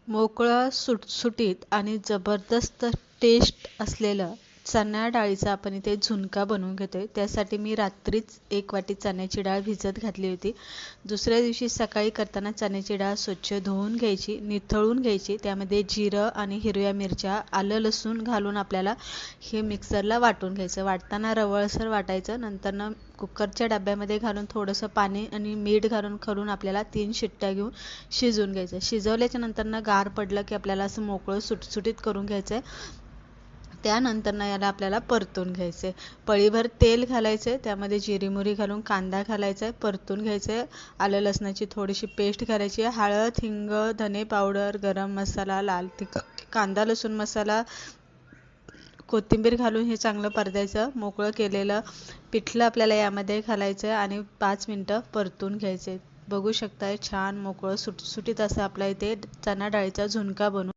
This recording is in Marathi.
मोकळं सुटसुटीत आणि जबरदस्त टेस्ट असलेलं चणा डाळीचा आपण इथे झुणका बनवून घेतोय. त्यासाठी मी रात्रीच 1 वाटी चण्याची डाळ भिजत घातली होती. दुसऱ्या दिवशी सकाळी करताना चण्याची डाळ स्वच्छ धुवून घ्यायची, निथळून घ्यायची. त्यामध्ये जिरं आणि हिरव्या मिरच्या, आलं लसूण घालून आपल्याला हे मिक्सरला वाटून घ्यायचं. वाटताना रवळसर वाटायचं. नंतरनं कुकरच्या डब्यामध्ये घालून थोडंसं पाणी आणि मीठ घालून आपल्याला 3 शिट्ट्या घेऊन शिजवून घ्यायचं. शिजवल्याच्या नंतरनं गार पडलं की आपल्याला असं मोकळं सुटसुटीत करून घ्यायचं आहे. त्यानंतरनं याला आपल्याला परतून घ्यायचं आहे. पळीभर तेल घालायचं आहे. त्यामध्ये जिरी मोहरी घालून कांदा घालायचा आहे, परतून घ्यायचं आहे. आलं लसणाची थोडीशी पेस्ट घालायची आहे. हळद, हिंग, धने पावडर, गरम मसाला, लाल तिखट, कांदा लसूण मसाला, कोथिंबीर घालून हे चांगलं परतायचं. मोकळं केलेलं पिठलं आपल्याला यामध्ये घालायचं आहे आणि 5 मिनटं परतून घ्यायचे. बघू शकताय छान मोकळं सुटसुटीत असं आपल्या इथे चणा डाळीचा झुणका बनवून